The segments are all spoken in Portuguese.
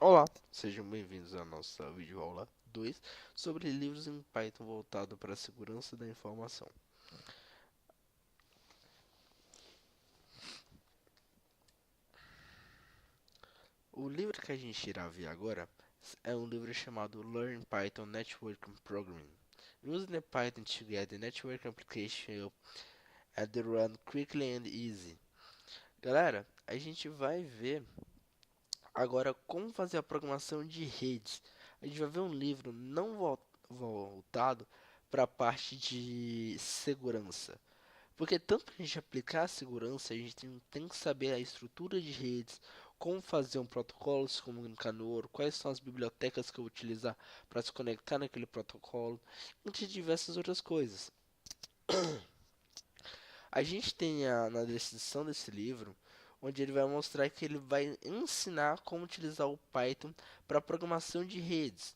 Olá, sejam bem-vindos à nossa videoaula 2 sobre livros em Python voltado para a segurança da informação. O livro que a gente irá ver agora é um livro chamado Learn Python Network Programming. Using the Python to get the network application up and run quickly and easy. Galera, a gente vai ver agora como fazer a programação de redes. A gente vai ver um livro não voltado para a parte de segurança. Porque tanto para a gente aplicar a segurança, a gente tem que saber a estrutura de redes, como fazer um protocolo se comunicar no ouro, quais são as bibliotecas que eu vou utilizar para se conectar naquele protocolo, entre diversas outras coisas. A gente tem na descrição desse livro, onde ele vai mostrar que ele vai ensinar como utilizar o Python para programação de redes.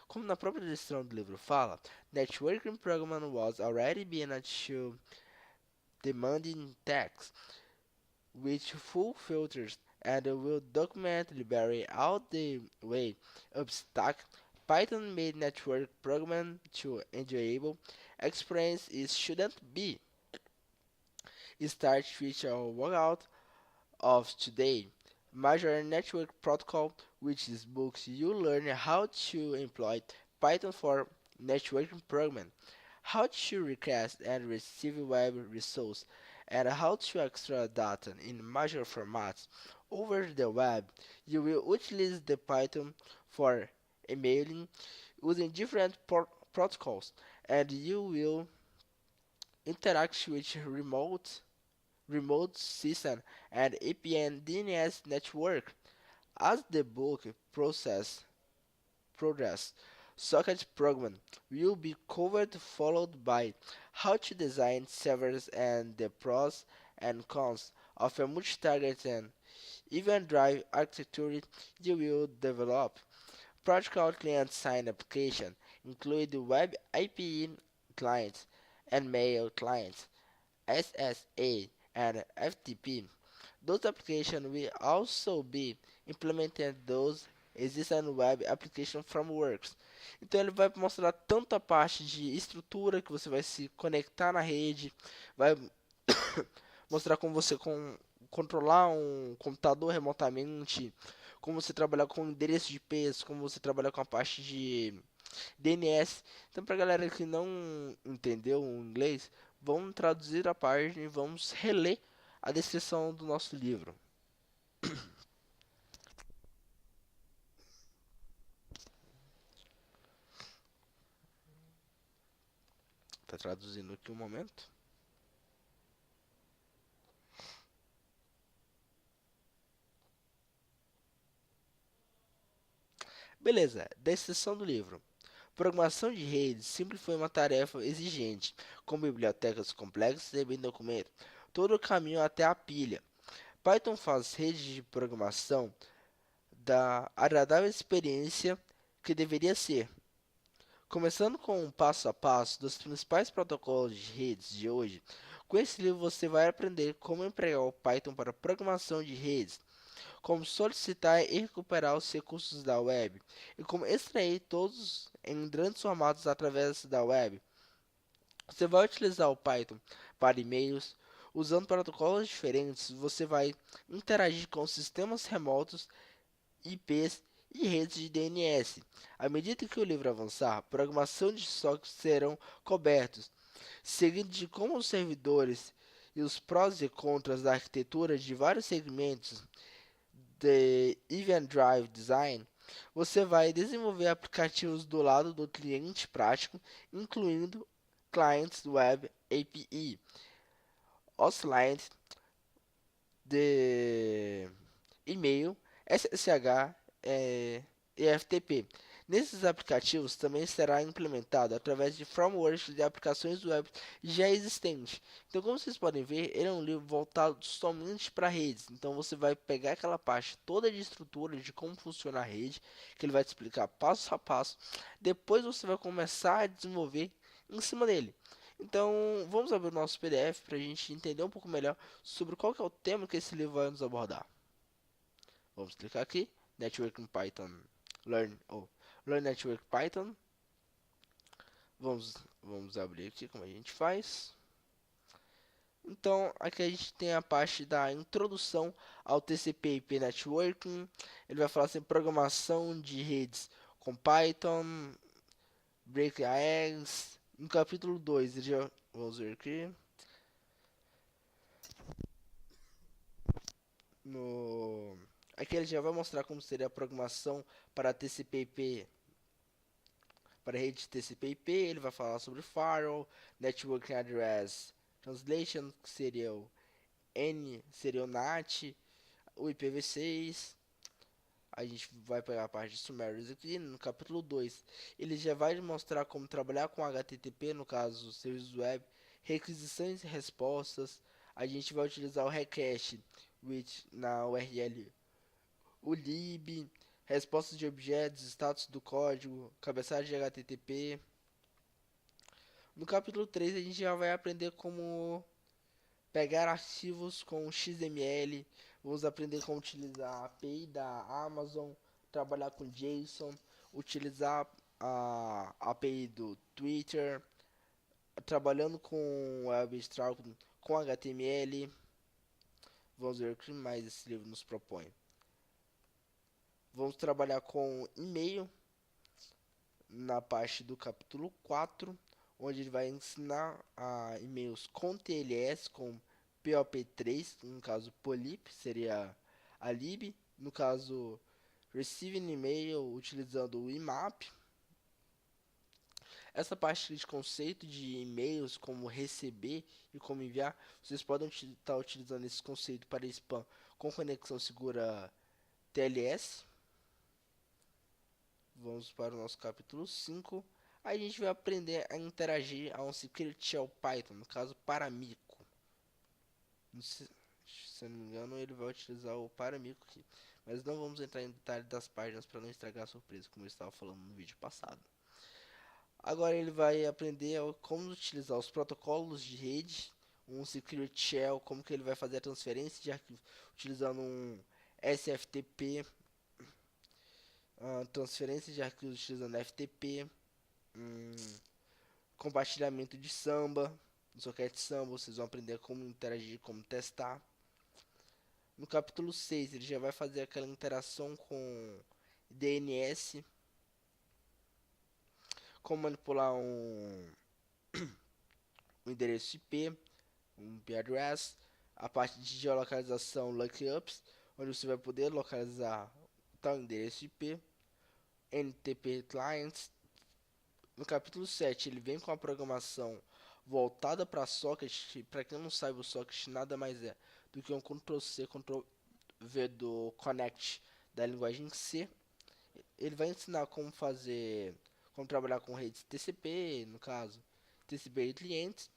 Como na própria descrição do livro fala, Networking Programming was already being a demanding task which full filters and will document library out the way obstacle. Python made network programming to enjoyable experience it shouldn't be. Start feature or workout of today. Major network protocol, which is books you learn how to employ Python for networking programming, how to request and receive web resources, and how to extract data in major formats over the web. You will utilize the Python for emailing using different protocols, and you will interact with remote system and APN DNS network. As the book progress, socket programming will be covered, followed by how to design servers and the pros and cons of a multi-target and event drive architecture you will develop. Practical client-side application include web API clients and mail clients, SSA and FTP. Those applications will also be implemented those existing web application frameworks. Então ele vai mostrar tanto a parte de estrutura que você vai se conectar na rede, vai mostrar como você controlar um computador remotamente, como você trabalhar com endereço de IPs, como você trabalhar com a parte de DNS. Então, para galera que não entendeu o inglês, vamos traduzir a página e vamos reler a descrição do nosso livro. Tá traduzindo aqui um momento. Beleza, descrição do livro. Programação de redes sempre foi uma tarefa exigente, com bibliotecas complexas e bem documentadas, todo o caminho até a pilha. Python faz redes de programação da agradável experiência que deveria ser. Começando com um passo a passo dos principais protocolos de redes de hoje, com esse livro você vai aprender como empregar o Python para programação de redes, como solicitar e recuperar os recursos da web e como extrair todos em grandes formatos através da web. Você vai utilizar o Python para e-mails. Usando protocolos diferentes, você vai interagir com sistemas remotos, IPs e redes de DNS. À medida que o livro avançar, programação de sockets serão cobertos, seguindo de como os servidores e os prós e contras da arquitetura de vários segmentos de Event Drive Design. Você vai desenvolver aplicativos do lado do cliente prático, incluindo clients web API, os clientes de e-mail, SSH e FTP. Nesses aplicativos também será implementado através de frameworks de aplicações web já existentes. Então, como vocês podem ver, ele é um livro voltado somente para redes. Então, você vai pegar aquela parte toda de estrutura de como funciona a rede, que ele vai te explicar passo a passo. Depois, você vai começar a desenvolver em cima dele. Então, vamos abrir o nosso PDF para a gente entender um pouco melhor sobre qual que é o tema que esse livro vai nos abordar. Vamos clicar aqui. Network in Python. Learn, oh, Learn Network Python. Vamos, vamos abrir aqui como a gente faz. Então, aqui a gente tem a parte da introdução ao TCP/IP Networking. Ele vai falar sobre programação de redes com Python, Break eggs. No capítulo 2, ele já vamos ver aqui. No Aqui ele já vai mostrar como seria a programação para TCP/IP, para a rede TCP/IP. Ele vai falar sobre Firewall, Network Address Translation, que seria o N, seria o NAT, o IPv6. A gente vai pegar a parte de summaries aqui no capítulo 2. Ele já vai mostrar como trabalhar com HTTP, no caso, serviços web, requisições e respostas. A gente vai utilizar o recache which na URL, o lib, respostas de objetos, status do código, cabeçalho de HTTP. No capítulo 3 a gente já vai aprender como pegar arquivos com XML. Vamos aprender como utilizar a API da Amazon, trabalhar com JSON, utilizar a API do Twitter, trabalhando com WebStral com HTML. Vamos ver o que mais esse livro nos propõe. Vamos trabalhar com e-mail na parte do capítulo 4, onde ele vai ensinar a e-mails com TLS, com POP3, no caso POLIP, seria a lib, no caso Receiving Email, utilizando o IMAP. Essa parte de conceito de e-mails, como receber e como enviar, vocês podem estar utilizando esse conceito para spam com conexão segura TLS. Vamos para o nosso capítulo 5. Aí a gente vai aprender a interagir a um Secret Shell Python, no caso Paramico. Se eu não me engano, ele vai utilizar o Paramico aqui. Mas não vamos entrar em detalhe das páginas para não estragar a surpresa, como eu estava falando no vídeo passado. Agora ele vai aprender como utilizar os protocolos de rede, um Secret Shell, como que ele vai fazer a transferência de arquivos utilizando um SFTP, transferência de arquivos utilizando FTP, um compartilhamento de samba, no socket samba, vocês vão aprender como interagir, como testar. No capítulo 6 ele já vai fazer aquela interação com DNS, como manipular um endereço IP, um IP address, a parte de geolocalização lookups, onde você vai poder localizar tal endereço IP, NTP clients. No capítulo 7 ele vem com a programação voltada para socket. Para quem não sabe, o socket nada mais é do que um Ctrl+C, Ctrl+V do connect da linguagem C. Ele vai ensinar como trabalhar com redes TCP, no caso, TCP e clientes,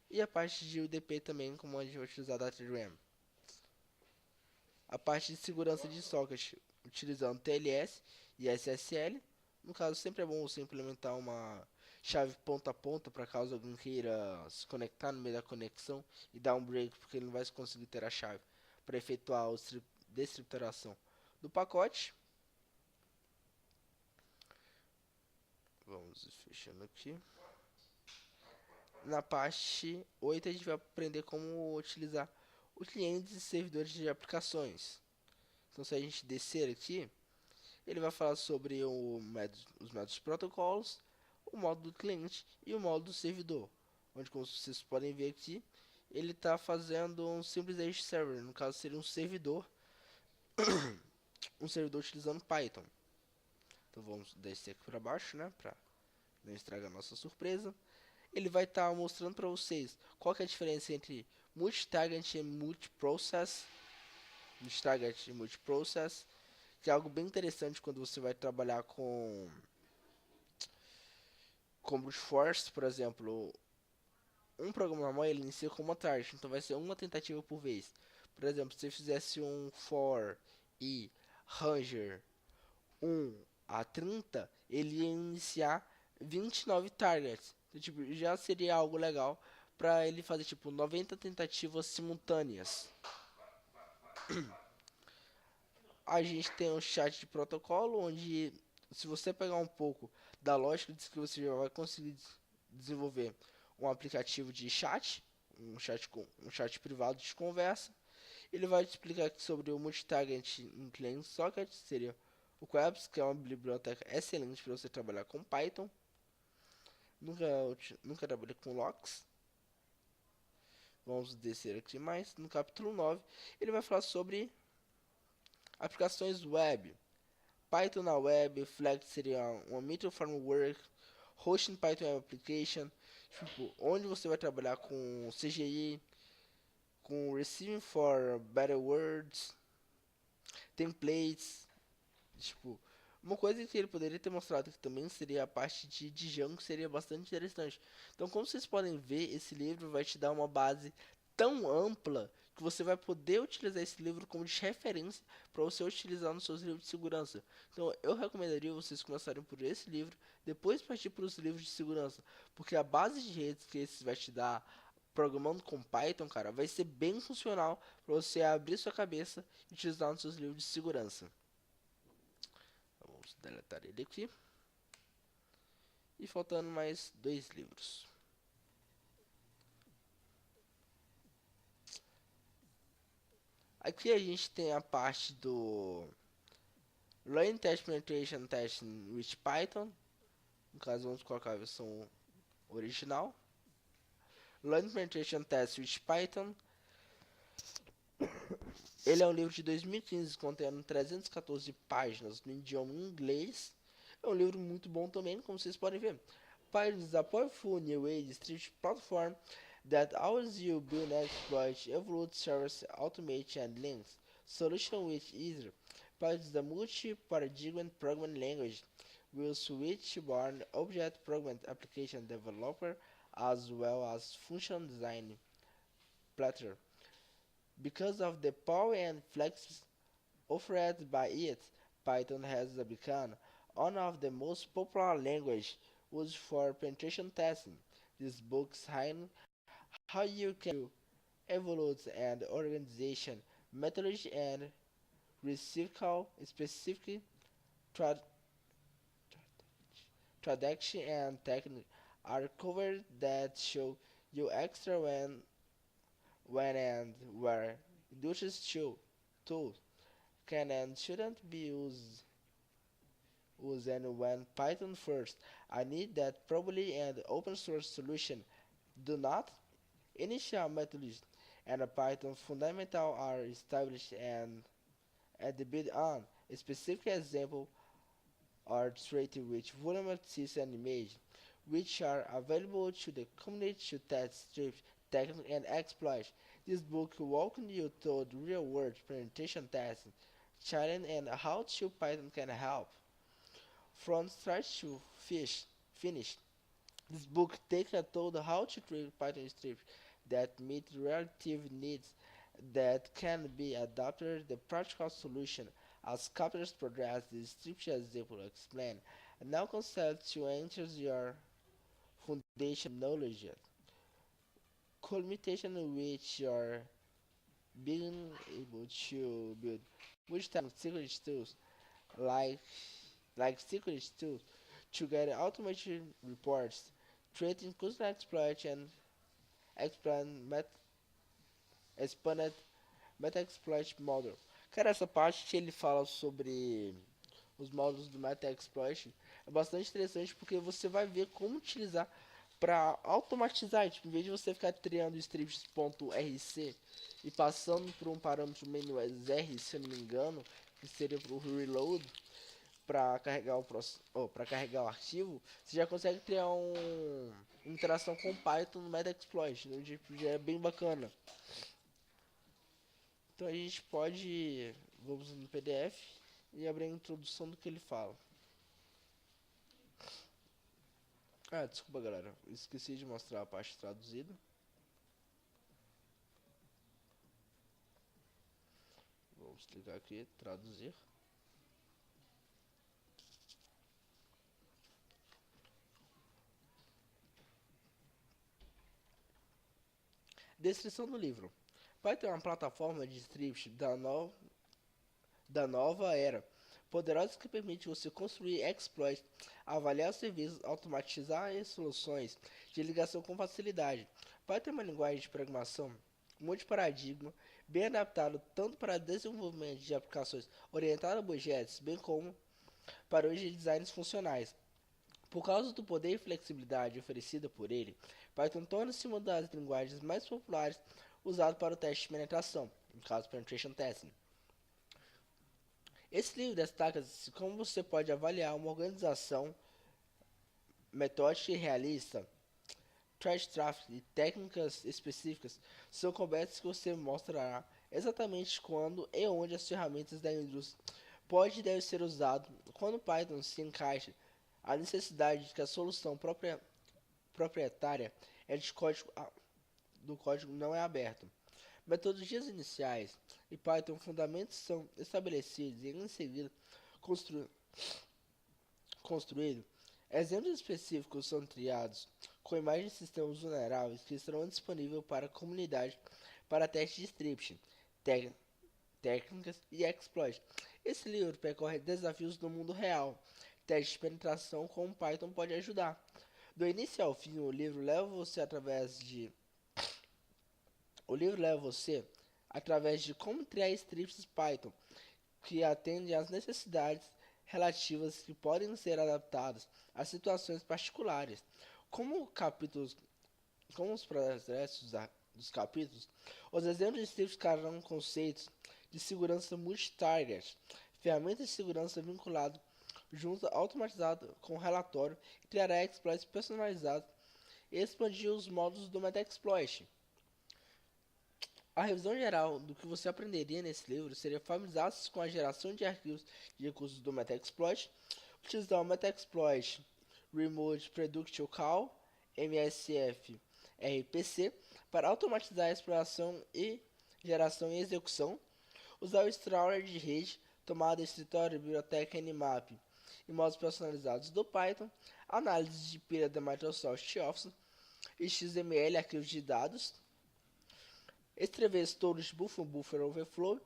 e a parte de UDP também, como a gente vai utilizar DataRam. A parte de segurança de socket, utilizando TLS e SSL. No caso, sempre é bom você implementar uma chave ponta a ponta para caso alguém queira se conectar no meio da conexão e dar um break, porque ele não vai conseguir ter a chave para efetuar a descriptoração do pacote. Vamos fechando aqui. Na parte 8 a gente vai aprender como utilizar os clientes e servidores de aplicações. Então se a gente descer aqui, ele vai falar sobre os métodos protocolos, o modo do cliente e o modo do servidor. Onde, como vocês podem ver aqui, ele está fazendo um simples Edge Server, no caso seria um servidor, um servidor utilizando Python. Então vamos descer aqui para baixo, né, para não estragar a nossa surpresa. Ele vai estar mostrando para vocês qual que é a diferença entre multi-target e multiprocess. Multi-target e multiprocess, que é algo bem interessante quando você vai trabalhar com brute force, por exemplo. Um programa normal ele inicia com uma target, então vai ser uma tentativa por vez. Por exemplo, se você fizesse um for e ranger 1 a 30, ele ia iniciar 29 targets. Então, tipo, já seria algo legal para ele fazer tipo 90 tentativas simultâneas. A gente tem um chat de protocolo, onde se você pegar um pouco da lógica diz que você já vai conseguir desenvolver um aplicativo de chat, um chat privado de conversa. Ele vai te explicar aqui sobre o multitarget em Client Socket, seria o Qwebs, que é uma biblioteca excelente para você trabalhar com Python. Nunca trabalhei com Lox. Vamos descer aqui mais. No capítulo 9, ele vai falar sobre aplicações web. Python na web, Flex seria uma micro framework, hosting Python Web Application, tipo, onde você vai trabalhar com CGI, com Receiving for Better Words, templates, tipo, uma coisa que ele poderia ter mostrado aqui também seria a parte de Django, que seria bastante interessante. Então, como vocês podem ver, esse livro vai te dar uma base tão ampla que você vai poder utilizar esse livro como de referência para você utilizar nos seus livros de segurança. Então, eu recomendaria vocês começarem por esse livro, depois partir para os livros de segurança, porque a base de redes que esse vai te dar programando com Python, cara, vai ser bem funcional para você abrir sua cabeça e utilizar nos seus livros de segurança. Vamos deletar ele aqui. E faltando mais 2 livros. Aqui a gente tem a parte do Learning Test Penetration Testing with Python. No caso, vamos colocar a versão original. Learning Penetration Test with Python. Ele é um livro de 2015, contendo 314 páginas no idioma inglês. É um livro muito bom também, como vocês podem ver. Python is a powerful new age street platform that allows you build exploit, evolve service, automate and links solution with easier. Python is a multi-paradigm programming language with switch-born object programming application developer as well as function design platform. Because of the power and flex offered by it, Python has become one of the most popular languages used for penetration testing. This book highlights how you can evaluate and organization methodology and reciprocal specific tra- traduction and technique are covered that show you extra when and where induces tools can and shouldn't be used and when Python first. I need that probably and open source solution. Do not initial methods and a Python fundamental are established and at the bid on. A specific example are treated with vulnerabilities and image, which are available to the community to test strips, technique and exploits. This book walks you through real-world penetration testing, challenge and how to Python can help. From start to finish, this book takes a told how to create Python scripts that meet relative needs that can be adapted the practical solution as captures progress the scripture example explain. Now concept to enter your foundation knowledge culmination in which you're being able to build which time secret tools like secret tools to get automated reports, creating custom exploits and expand expanded Metaexploit Model. Cara, essa parte que ele fala sobre os módulos do Metaexploit é bastante interessante porque você vai ver como utilizar para automatizar, tipo, em vez de você ficar criando scripts.rc e passando por um parâmetro menu R, se eu não me engano, que seria para o reload, para carregar para carregar o arquivo, você já consegue criar uma interação com Python no Metaexploit, né? Tipo, já é bem bacana. Então a gente pode, vamos no PDF e abrir a introdução do que ele fala. Ah, desculpa galera, esqueci de mostrar a parte traduzida. Vamos clicar aqui, traduzir. Descrição do livro. Python é uma plataforma de script da nova era, poderosos que permitem você construir exploits, avaliar os serviços, automatizar as soluções de ligação com facilidade. Python é uma linguagem de programação multiparadigma, bem adaptado tanto para desenvolvimento de aplicações orientadas a objetos, bem como para os de designs funcionais. Por causa do poder e flexibilidade oferecida por ele, Python torna-se uma das linguagens mais populares usadas para o teste de penetração, no caso Penetration Testing. Esse livro destaca como você pode avaliar uma organização metódica e realista. Threat Traffic e técnicas específicas são cobertas que você mostrará exatamente quando e onde as ferramentas da indústria pode e deve ser usado quando o Python se encaixa a necessidade de que a solução proprietária é de código do código não é aberto. Metodologias iniciais e Python fundamentos são estabelecidos e em seguida constru construído. Exemplos específicos são triados com imagens de sistemas vulneráveis que estarão disponíveis para a comunidade para testes de scripting, técnicas e exploits. Esse livro percorre desafios do mundo real. Testes de penetração como Python pode ajudar. Do início ao fim, o livro leva você através de como criar scripts Python que atendem às necessidades relativas que podem ser adaptadas a situações particulares. Como capítulos, como os progressos dos capítulos, os exemplos de scripts trarão conceitos de segurança multitarget, ferramentas de segurança vinculado junto automatizado com relatório, criará exploits personalizados e expandir os módulos do Metaexploit. A revisão geral do que você aprenderia nesse livro seria familiarizar-se com a geração de arquivos de recursos do Metaexploit, utilizar o Metaexploit Remote Prediction Call, MSF RPC, para automatizar a exploração e geração e execução, usar o Strauler de rede, tomada escritório, biblioteca Nmap e modos personalizados do Python, análise de pilha da Microsoft Office, XML, arquivos de dados, escrever storage buffer overflow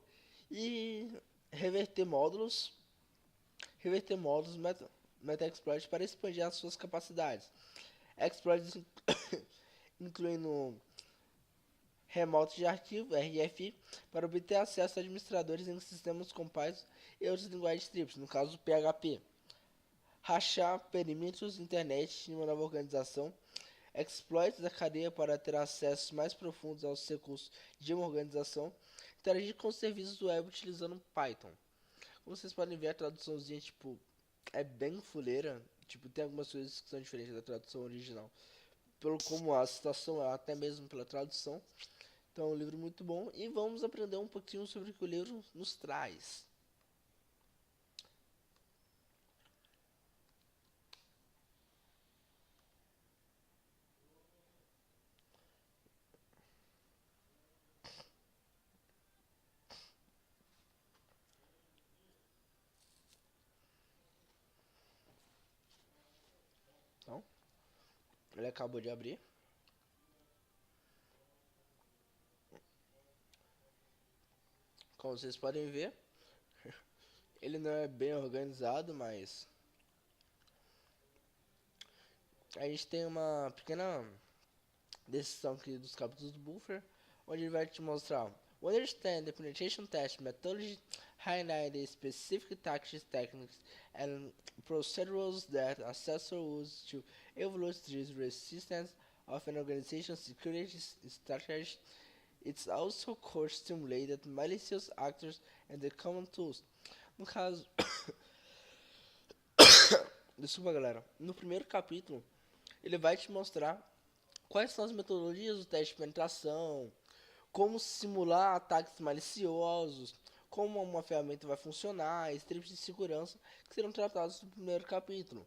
e reverter módulos Metaexploit para expandir as suas capacidades. Exploits incluindo remoto de arquivo RFI para obter acesso a administradores em sistemas com Python e outras linguagens scripts, no caso do PHP. Rachar perímetros internet em uma nova organização. Exploits da cadeia para ter acesso mais profundos aos recursos de uma organização. Interagir com os serviços web utilizando Python. Como vocês podem ver, a traduçãozinha tipo, é bem fuleira. Tipo, tem algumas coisas que são diferentes da tradução original. Pelo como a situação é, até mesmo pela tradução. Então é um livro muito bom. E vamos aprender um pouquinho sobre o que o livro nos traz. Então, ele acabou de abrir. Como vocês podem ver, ele não é bem organizado, mas a gente tem uma pequena descrição aqui dos capítulos do Buffer, onde ele vai te mostrar o understand the penetration test methodology, highlight the specific tactics, techniques, and procedures that assessor uses to evaluate the resistance of an organization's security strategy. It's also course stimulated malicious actors and the common tools. No caso, desculpa galera, no primeiro capítulo ele vai te mostrar quais são as metodologias do teste de penetração, como simular ataques maliciosos, como uma ferramenta vai funcionar, scripts de segurança que serão tratados no primeiro capítulo.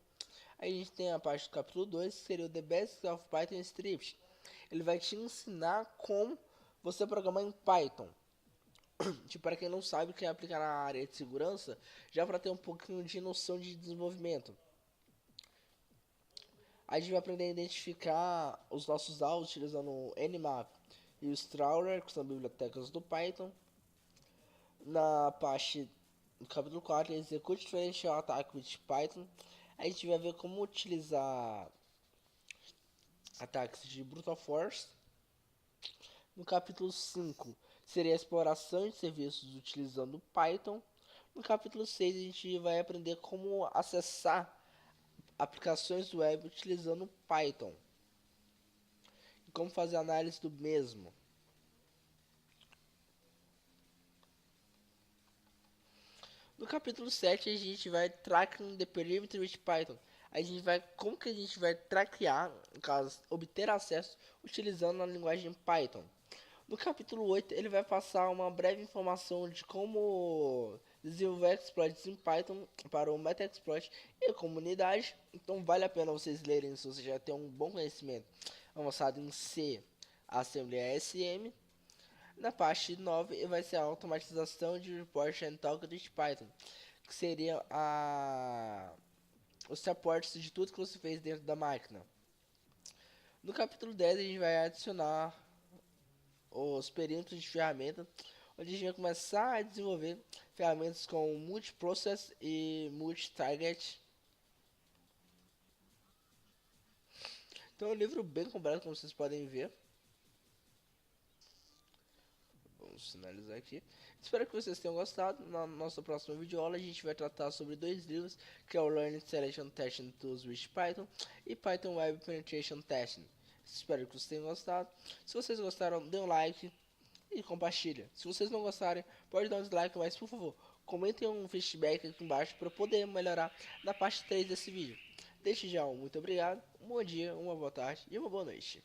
Aí a gente tem a parte do capítulo 2, que seria o The Basics of Python Script. Ele vai te ensinar como você programar em Python. Tipo, para quem não sabe, quem aplicar na área de segurança, já para ter um pouquinho de noção de desenvolvimento. A gente vai aprender a identificar os nossos alvos utilizando o Nmap e o Strauler, que são bibliotecas do Python. Na parte No capítulo 4, execute diferencial ataque with Python. A gente vai ver como utilizar ataques de Brute Force. No capítulo 5, seria a exploração de serviços utilizando Python. No capítulo 6, a gente vai aprender como acessar aplicações web utilizando Python e como fazer análise do mesmo. No capítulo 7 a gente vai tracking the perimeter with Python. A gente vai como que a gente vai traquear, no caso, obter acesso utilizando a linguagem Python. No capítulo 8 ele vai passar uma breve informação de como desenvolver exploits em Python para o Metaexploit e a comunidade. Então vale a pena vocês lerem se você já tem um bom conhecimento avançado em C, Assembly ASM. Na parte 9 vai ser a automatização de report and talk de Python, que seria os reportes de tudo que você fez dentro da máquina. No capítulo 10 a gente vai adicionar os perímetros de ferramenta, onde a gente vai começar a desenvolver ferramentas com multiprocess e multi-target. Então é um livro bem completo, como vocês podem ver. Vamos finalizar aqui. Espero que vocês tenham gostado. Na nossa próxima videoaula a gente vai tratar sobre dois livros, que é o Learning Selection Testing Tools with Python e Python Web Penetration Testing. Espero que vocês tenham gostado. Se vocês gostaram, dê um like e compartilha. Se vocês não gostarem, pode dar um dislike, mas por favor, comentem um feedback aqui embaixo para poder melhorar na parte 3 desse vídeo. Desde já, muito obrigado, um bom dia, uma boa tarde e uma boa noite.